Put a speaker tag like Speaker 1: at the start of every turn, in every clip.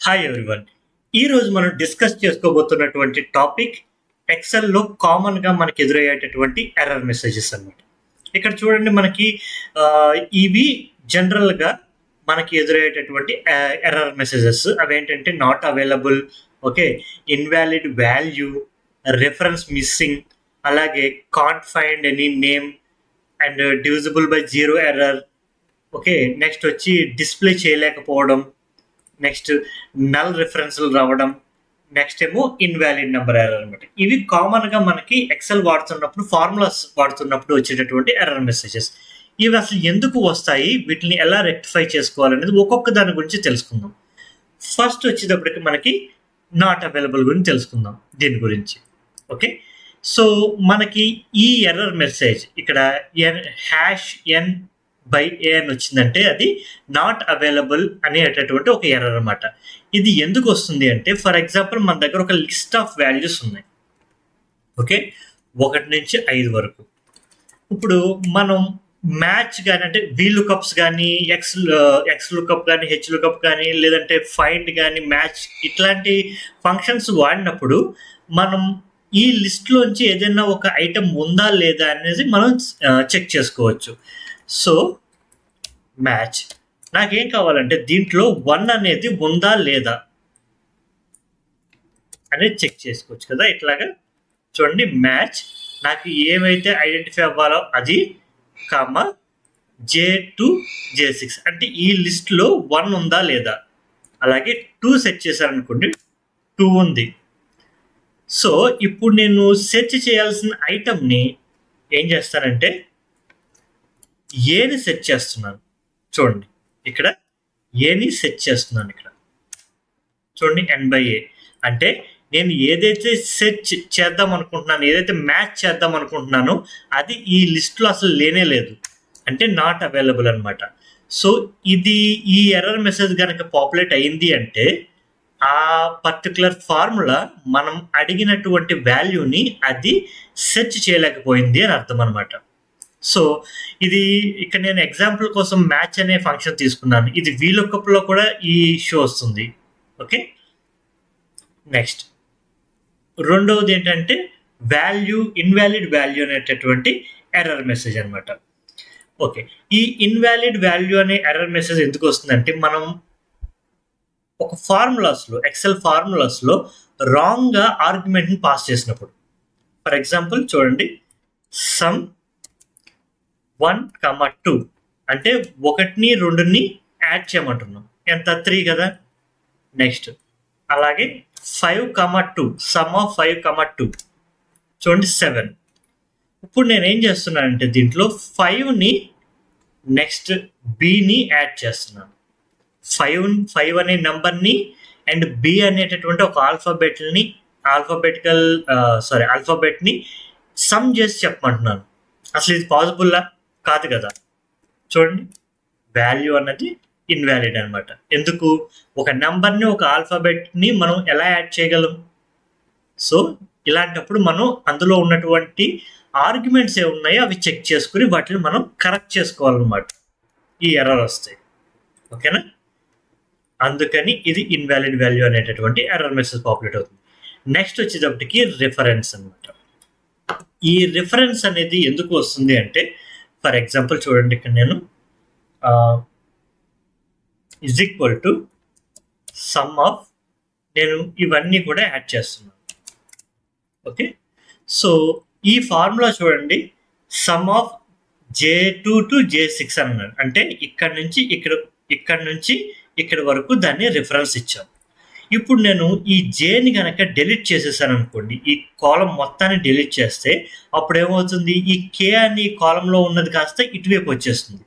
Speaker 1: Hi everyone. ఈరోజు మనం discuss చేసుకోబోతున్నటువంటి topic ఎక్సెల్‌లో కామన్‌గా మనకు ఎదురయ్యేటటువంటి ఎర్రర్ మెసేజెస్ అన్నమాట. ఇక్కడ చూడండి మనకి ఇవి జనరల్‌గా మనకి ఎదురయ్యేటటువంటి ఎర్రర్ మెసేజెస్. అవేంటంటే not available, okay, invalid value, reference missing, అలాగే can't find any name and divisible by zero error. Okay, next వచ్చి డిస్ప్లే చేయలేకపోవడం, నెక్స్ట్ నల్ రిఫరెన్స్లు రావడం, నెక్స్ట్ ఏమో ఇన్వాలిడ్ నెంబర్ ఎర్రర్ అనమాట. ఇవి కామన్గా మనకి ఎక్సెల్ వాడుతున్నప్పుడు, ఫార్ములాస్ వాడుతున్నప్పుడు వచ్చేటటువంటి ఎర్రర్ మెసేజెస్. ఇవి అసలు ఎందుకు వస్తాయి, వీటిని ఎలా రెక్టిఫై చేసుకోవాలనేది ఒక్కొక్క దాని గురించి తెలుసుకుందాం. ఫస్ట్ వచ్చేటప్పటికి మనకి నాట్ అవైలబుల్ గురించి తెలుసుకుందాం దీని గురించి. ఓకే, సో మనకి ఈ ఎర్రర్ మెసేజ్ ఇక్కడ #n బై ఏ అని వచ్చిందంటే అది నాట్ అవైలబుల్ అనేటటువంటి ఒక ఎర్రర్ అనమాట. ఇది ఎందుకు వస్తుంది అంటే, ఫర్ ఎగ్జాంపుల్ మన దగ్గర ఒక లిస్ట్ ఆఫ్ వాల్యూస్ ఉన్నాయి. ఓకే, 1 నుంచి 5 వరకు. ఇప్పుడు మనం మ్యాచ్ కానీ, అంటే వి లుకప్స్ కానీ, ఎక్స్ లుకప్ కానీ, హెచ్ లుకప్ కానీ, లేదంటే ఫైండ్ కానీ, మ్యాచ్ ఇట్లాంటి ఫంక్షన్స్ వాడినప్పుడు మనం ఈ లిస్ట్లోంచి ఏదైనా ఒక ఐటమ్ ఉందా లేదా అనేది మనం చెక్ చేసుకోవచ్చు. సో మ్యాచ్ నాకేం కావాలంటే దీంట్లో 1 అనేది ఉందా లేదా అనేది చెక్ చేసుకోవచ్చు కదా. ఇట్లాగా చూడండి, మ్యాచ్ నాకు ఏమైతే ఐడెంటిఫై అవ్వాలో అది J2 J6 అంటే ఈ లిస్ట్లో 1 ఉందా లేదా. అలాగే 2 సెట్ చేశారనుకోండి, 2 ఉంది. సో ఇప్పుడు నేను సెర్చ్ చేయాల్సిన ఐటమ్ని ఏం చేస్తానంటే ఏని సెట్ చేస్తున్నాను. చూడండి ఇక్కడ ఏని సెట్ చేస్తున్నాను. ఇక్కడ చూడండి n/a అంటే నేను ఏదైతే సెర్చ్ చేద్దాం అనుకుంటున్నాను, ఏదైతే మ్యాచ్ చేద్దాం అనుకుంటున్నానో అది ఈ లిస్ట్లో అసలు లేనే లేదు, అంటే నాట్ అవైలబుల్ అనమాట. సో ఇది ఈ ఎర్రర్ మెసేజ్ కనుక పాపులేట్ అయింది అంటే ఆ పర్టికులర్ ఫార్ములా మనం అడిగినటువంటి వాల్యూని అది సెర్చ్ చేయలేకపోయింది అని అర్థం అనమాట. సో ఇది ఇక్కడ నేను ఎగ్జాంపుల్ కోసం మ్యాచ్ అనే ఫంక్షన్ తీసుకున్నాను. ఇది వీలుకప్లో కూడా ఈ షో వస్తుంది. ఓకే, నెక్స్ట్ రెండవది ఏంటంటే ఇన్వాలిడ్ వాల్యూ అనేటటువంటి ఎర్రర్ మెసేజ్ అనమాట. ఓకే, ఈ ఇన్వాలిడ్ వాల్యూ అనే ఎర్రర్ మెసేజ్ ఎందుకు వస్తుందంటే మనం ఒక ఫార్ములాస్లో, ఎక్సెల్ ఫార్ములాస్లో రాంగ్గా ఆర్గ్యుమెంట్ని పాస్ చేసినప్పుడు, ఫర్ ఎగ్జాంపుల్ చూడండి, సమ్ 1, 2 అంటే 1ని 2ని యాడ్ చేయమంటున్నాం. ఎంత? 3 కదా. నెక్స్ట్ అలాగే 5, 2 సమ్ ఆఫ్ 5, 2 చూడండి 7. ఇప్పుడు నేను ఏం చేస్తున్నానంటే దీంట్లో 5ని నెక్స్ట్ బిని యాడ్ చేస్తున్నాను. 5 అనే నెంబర్ని అండ్ బి అనేటటువంటి ఒక ఆల్ఫాబెట్ని సమ్ చేసి చెప్పమంటున్నాను. అసలు ఇది పాసిబుల్లా? కాదు కదా. చూడండి, వాల్యూ అన్నది ఇన్వాలిడ్ అనమాట. ఎందుకు? ఒక నెంబర్ని ఒక ఆల్ఫాబెట్ని మనం ఎలా యాడ్ చేయగలం? సో ఇలాంటప్పుడు మనం అందులో ఉన్నటువంటి ఆర్గ్యుమెంట్స్ ఏ ఉన్నాయో అవి చెక్ చేసుకుని వాటిని మనం కరెక్ట్ చేసుకోవాలన్నమాట, ఈ ఎర్రర్ వస్తాయి. ఓకేనా? అందుకని ఇది ఇన్వాలిడ్ వాల్యూ అనేటటువంటి ఎర్రర్ మెసేజ్ పాపులేట్ అవుతుంది. నెక్స్ట్ వచ్చేటప్పటికి రిఫరెన్స్ అనమాట. ఈ రిఫరెన్స్ అనేది ఎందుకు వస్తుంది అంటే, ఫర్ ఎగ్జాంపుల్ చూడండి, ఇక్కడ నేను is equal to some of, నేను ఇవన్నీ కూడా యాడ్ చేస్తున్నాను. ఓకే, సో ఈ ఫార్ములా చూడండి, some of J2 to J6 అన్నాడు. అంటే ఇక్కడ నుంచి ఇక్కడ వరకు దాన్ని రిఫరెన్స్ ఇచ్చాం. ఇప్పుడు నేను ఈ జేని కనుక డెలీట్ చేసేసాను అనుకోండి, ఈ కాలం మొత్తాన్ని డెలీట్ చేస్తే అప్పుడు ఏమవుతుంది, ఈ కే అని కాలంలో ఉన్నది కాస్త ఇటువైపు వచ్చేస్తుంది.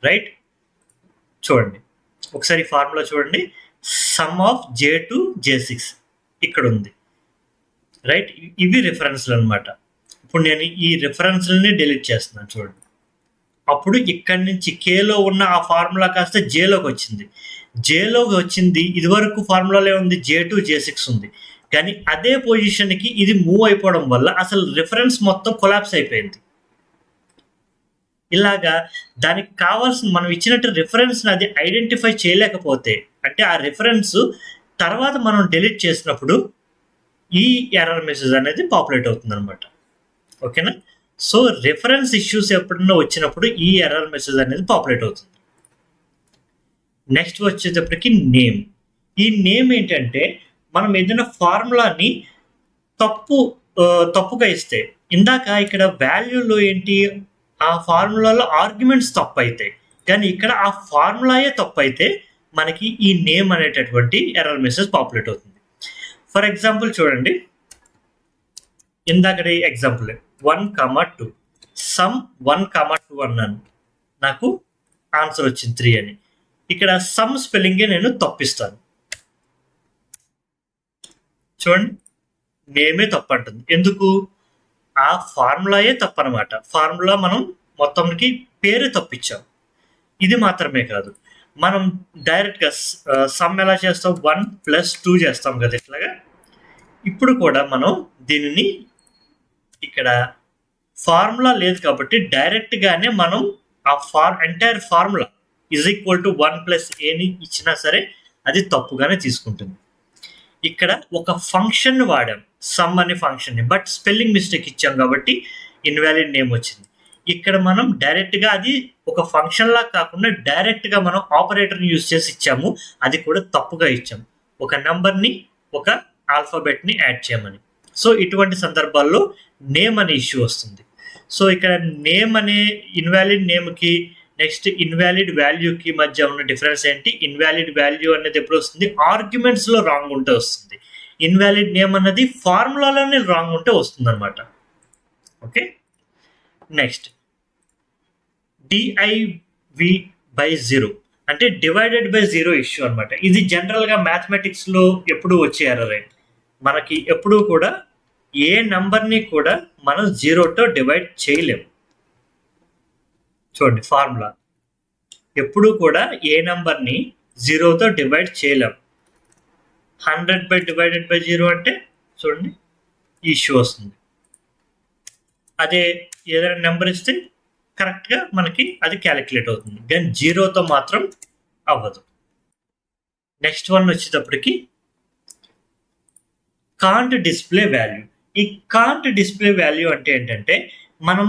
Speaker 1: రైట్? చూడండి ఒకసారి ఫార్ములా చూడండి, సమ్ ఆఫ్ J2 J6 ఇక్కడ ఉంది. రైట్? ఇవి రిఫరెన్స్లు అనమాట. ఇప్పుడు నేను ఈ రిఫరెన్స్లని డెలీట్ చేస్తున్నాను. చూడండి, అప్పుడు ఇక్కడి నుంచి కేలో ఉన్న ఆ ఫార్ములా కాస్త జేలోకి వచ్చింది. ఇదివరకు ఫార్ములాలో ఉంది J2 J6 ఉంది, కానీ అదే పొజిషన్కి ఇది మూవ్ అయిపోవడం వల్ల అసలు రిఫరెన్స్ మొత్తం కొలాప్స్ అయిపోయింది. ఇలాగా దానికి కావాల్సిన మనం ఇచ్చినట్టు రిఫరెన్స్ అది ఐడెంటిఫై చేయలేకపోతే, అంటే ఆ రిఫరెన్స్ తర్వాత మనం డిలీట్ చేసినప్పుడు ఈ ఎర్రర్ మెసేజ్ అనేది పాపులేట్ అవుతుంది అనమాట. ఓకేనా? సో రిఫరెన్స్ ఇష్యూస్ ఎప్పుడన్నా వచ్చినప్పుడు ఈ ఎర్రర్ మెసేజ్ అనేది పాపులేట్ అవుతుంది. నెక్స్ట్ వచ్చేటప్పటికి నేమ్. ఈ నేమ్ ఏంటంటే మనం ఏదైనా ఫార్ములాని తప్పుగా ఇస్తే, ఇందాక ఇక్కడ వాల్యూలో ఏంటి, ఆ ఫార్ములాలో ఆర్గ్యుమెంట్స్ తప్పు అవుతాయి, కానీ ఇక్కడ ఆ ఫార్ములాయే తప్పు అయితే మనకి ఈ నేమ్ అనేటటువంటి ఎర్రర్ మెసేజ్ పాపులేట్ అవుతుంది. ఫర్ ఎగ్జాంపుల్ చూడండి, ఇందాక ఎగ్జాంపుల్ 1, 2 సమ్ 1, 2 అన్నాను, నాకు ఆన్సర్ వచ్చింది 3 అని. ఇక్కడ సమ్ స్పెల్లింగే నేను తప్పిస్తాను. చూడండి, నేమే తప్పు అంటుంది. ఎందుకు? ఆ ఫార్ములాయే తప్పు అనమాట. ఫార్ములా మనం మొత్తానికి పేరు తప్పించాం. ఇది మాత్రమే కాదు, మనం డైరెక్ట్గా సమ్ ఎలా చేస్తాం, 1+2 చేస్తాం కదా ఇట్లాగా. ఇప్పుడు కూడా మనం దీనిని ఇక్కడ ఫార్ములా లేదు కాబట్టి డైరెక్ట్గానే మనం ఆ ఎంటైర్ ఫార్ములా = 1+a ఇచ్చినా సరే అది తప్పుగానే తీసుకుంటుంది. ఇక్కడ ఒక ఫంక్షన్ వాడాం, సమ్ అనే ఫంక్షన్ని, బట్ స్పెల్లింగ్ మిస్టేక్ ఇచ్చాం కాబట్టి ఇన్వాలిడ్ నేమ్ వచ్చింది. ఇక్కడ మనం డైరెక్ట్గా అది ఒక ఫంక్షన్ లా కాకుండా డైరెక్ట్గా మనం ఆపరేటర్ని యూజ్ చేసి ఇచ్చాము, అది కూడా తప్పుగా ఇచ్చాము. ఒక నెంబర్ని ఒక ఆల్ఫాబెట్ని యాడ్ చేయమని. సో ఇటువంటి సందర్భాల్లో నేమ్ అనే ఇష్యూ వస్తుంది. సో ఇక్కడ నేమ్ అనే ఇన్వాలిడ్ నేమ్కి నెక్స్ట్ ఇన్వాలిడ్ వాల్యూకి మధ్య ఉన్న డిఫరెన్స్ ఏంటి? ఇన్వాలిడ్ వాల్యూ అనేది ఎప్పుడు వస్తుంది? ఆర్గ్యుమెంట్స్లో రాంగ్ ఉంటే వస్తుంది. ఇన్వాలిడ్ నేమ్ అన్నది ఫార్ములాలోనే రాంగ్ ఉంటే వస్తుంది అనమాట. ఓకే, నెక్స్ట్ div/0 అంటే డివైడెడ్ బై 0 ఇష్యూ అనమాట. ఇది జనరల్గా మ్యాథమెటిక్స్లో ఎప్పుడు వచ్చే ఎర్రర్. మనకి ఎప్పుడూ కూడా ఏ నంబర్ని కూడా మనం 0తో డివైడ్ చేయలేము. చూడండి, ఫార్ములా ఎప్పుడూ కూడా ఏ నంబర్ని 0తో డివైడ్ చేయలేం. 100/0 అంటే చూడండి ఇష్యూ వస్తుంది. అదే ఏదైనా నెంబర్ ఇస్తే కరెక్ట్గా మనకి అది క్యాలిక్యులేట్ అవుతుంది, కానీ 0తో మాత్రం అవ్వదు. నెక్స్ట్ వన్ వచ్చేటప్పటికి కాంట్ డిస్ప్లే వాల్యూ. ఈ కాంట్ డిస్ప్లే వాల్యూ అంటే ఏంటంటే, మనం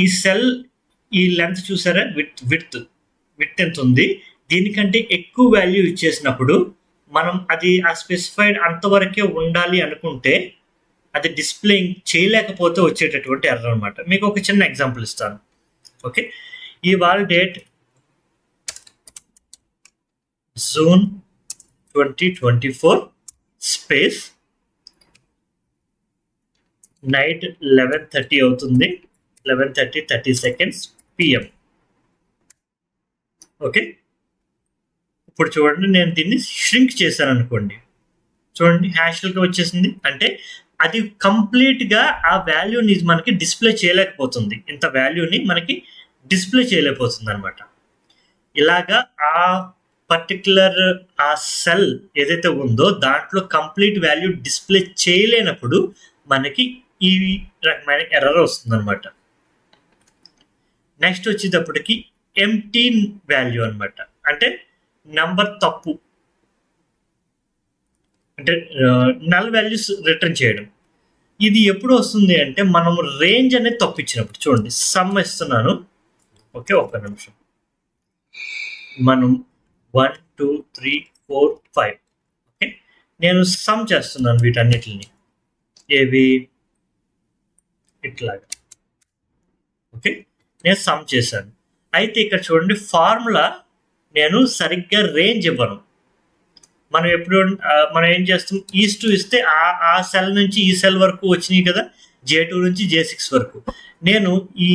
Speaker 1: ఈ సెల్ ఈ లెంత్ చూసారా, విడ్త్ ఎంత ఉంది, దీనికంటే ఎక్కువ వాల్యూ ఇచ్చేసినప్పుడు మనం అది ఆ స్పెసిఫైడ్ అంతవరకే ఉండాలి అనుకుంటే అది డిస్ప్లే చేయలేకపోతే వచ్చేటటువంటి ఎర్రర్ అనమాట. మీకు ఒక చిన్న ఎగ్జాంపుల్ ఇస్తాను. ఓకే, ఇవాళ డేట్ జూన్ 2024 స్పేస్ నైట్ 11:30 అవుతుంది, 11:30 PM. ఓకే, ఇప్పుడు చూడండి, నేను దీన్ని ష్రింక్ చేశాను అనుకోండి, చూడండి హ్యాష్గా వచ్చేసింది. అంటే అది కంప్లీట్గా ఆ వాల్యూని మనకి డిస్ప్లే చేయలేకపోతుంది, ఇంత వాల్యూని మనకి డిస్ప్లే చేయలేకపోతుంది అనమాట. ఇలాగా ఆ పర్టికులర్ ఆ సెల్ ఏదైతే ఉందో దాంట్లో కంప్లీట్ వాల్యూ డిస్ప్లే చేయలేనప్పుడు మనకి ఈ రకమైన ఎర్రర్ వస్తుంది అనమాట. నెక్స్ట్ వచ్చేటప్పటికి ఎంటీ వాల్యూ అనమాట, అంటే నంబర్ తప్పు, అంటే నల్ వాల్యూస్ రిటర్న్ చేయడం. ఇది ఎప్పుడు వస్తుంది అంటే మనం రేంజ్ అనేది తప్పు ఇచ్చినప్పుడు. చూడండి, సమ్ ఇస్తున్నాను. ఓకే, ఒక్క నిమిషం. మనం 1, 2, 3, 4, 5. ఓకే, నేను సమ్ చేస్తున్నాను వీటన్నిటిని, ఏవి ఇట్లాగా. ఓకే, నేను సమ్ చేశాను. అయితే ఇక్కడ చూడండి, ఫార్ములా నేను సరిగ్గా రేంజ్ ఇవ్వను. మనం ఏం చేస్తాం, ఈస్2 ఇస్తే ఆ సెల్ నుంచి ఈ సెల్ వరకు వచ్చినాయి కదా, J2 నుంచి J6 వరకు. నేను ఈ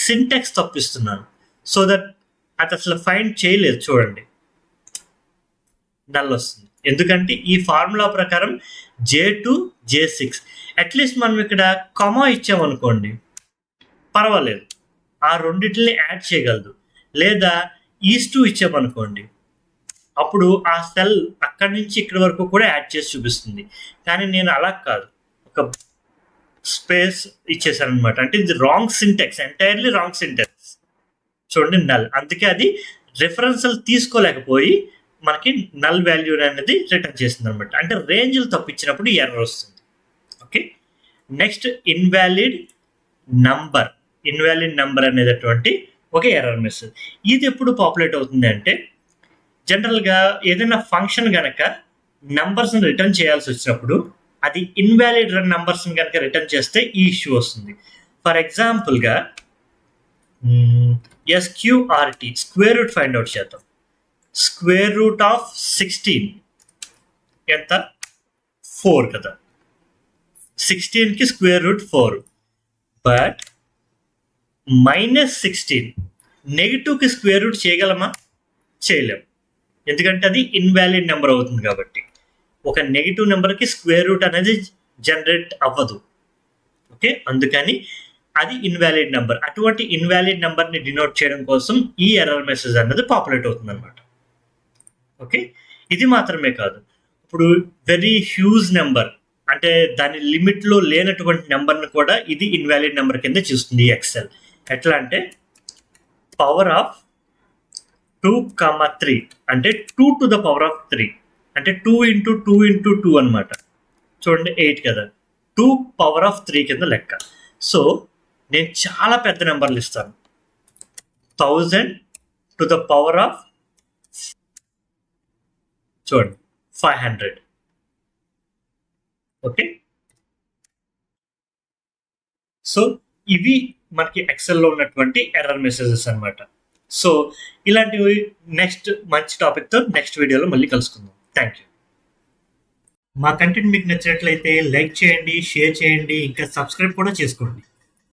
Speaker 1: సింటాక్స్ తప్పిస్తున్నాను, సో దట్ అది అసలు ఫైండ్ చేయలేదు. చూడండి, నల్ వస్తుంది. ఎందుకంటే ఈ ఫార్ములా ప్రకారం J2, J6 అట్లీస్ట్ మనం ఇక్కడ కామా ఇచ్చామనుకోండి పర్వాలేదు, ఆ రెండింటిని యాడ్ చేయగలదు. లేదా ఈస్2 ఇచ్చామనుకోండి, అప్పుడు ఆ సెల్ అక్కడి నుంచి ఇక్కడి వరకు కూడా యాడ్ చేసి చూపిస్తుంది. కానీ నేను అలా కాదు, ఒక స్పేస్ ఇచ్చేసాను అనమాట. అంటే ఇది wrong syntax, entirely wrong syntax. చూడండి, నల్. అందుకే అది రిఫరెన్స్లు తీసుకోలేకపోయి మనకి నల్ వాల్యూ అనేది రిటర్న్ చేస్తుంది అనమాట. అంటే రేంజ్లు తప్పించినప్పుడు ఈ ఎర్రర్ వస్తుంది. Okay, next invalid number. Invalid number అనేటటువంటి ఒక ఎర్రర్ మెసేజ్. ఇది ఎప్పుడు పాపులేట్ అవుతుంది అంటే జనరల్గా ఏదైనా ఫంక్షన్ కనుక నంబర్స్ని రిటర్న్ చేయాల్సి వచ్చినప్పుడు అది ఇన్వాలిడ్ నంబర్స్ని కనుక రిటర్న్ చేస్తే ఈ ఇష్యూ వస్తుంది. ఫర్ ఎగ్జాంపుల్గా SQRT square root find out చేద్దాం. స్క్వేర్ రూట్ ఆఫ్ 16 ఎంత? 4 కదా. 16కి స్క్వేర్ రూట్ 4. బట్ -16 నెగిటివ్కి స్క్వేర్ రూట్ చేయగలమా? చేయలేం, ఎందుకంటే అది ఇన్వాలిడ్ నెంబర్ అవుతుంది కాబట్టి. ఒక నెగిటివ్ నెంబర్కి స్క్వేర్ రూట్ అనేది జనరేట్ అవ్వదు. ఓకే, అందుకని అది ఇన్వాలిడ్ నెంబర్. అటువంటి ఇన్వాలిడ్ నెంబర్ని డినోట్ చేయడం కోసం ఈ ఎర్రర్ మెసేజ్ అనేది పాపులేట్ అవుతుంది అనమాట. ఓకే, ఇది మాత్రమే కాదు, ఇప్పుడు వెరీ హ్యూజ్ నెంబర్ అంటే దాని లిమిట్లో లేనటువంటి నెంబర్ని కూడా ఇది ఇన్వాలిడ్ నెంబర్ కింద చూస్తుంది ఈ ఎక్సెల్. ఎట్లా అంటే పవర్ ఆఫ్ 2,3 అంటే 2 to the power of 3 అంటే 2 into 2 into 2 అనమాట. చూడండి 8 కదా, 2 power of 3 కింద లెక్క. సో నేను చాలా పెద్ద నెంబర్లు ఇస్తాను, 1000 to the power of చూడండి 500. ఓకే, సో ఇవి మనకి ఎక్సెల్లో ఉన్నటువంటి ఎర్రర్ మెసేజెస్ అనమాట. సో ఇలాంటివి నెక్స్ట్ మంచి టాపిక్తో నెక్స్ట్ వీడియోలో మళ్ళీ కలుసుకుందాం. Thank you. మా కంటెంట్ మీకు నచ్చినట్లయితే లైక్ చేయండి, షేర్ చేయండి, ఇంకా సబ్స్క్రైబ్ కూడా చేసుకోండి.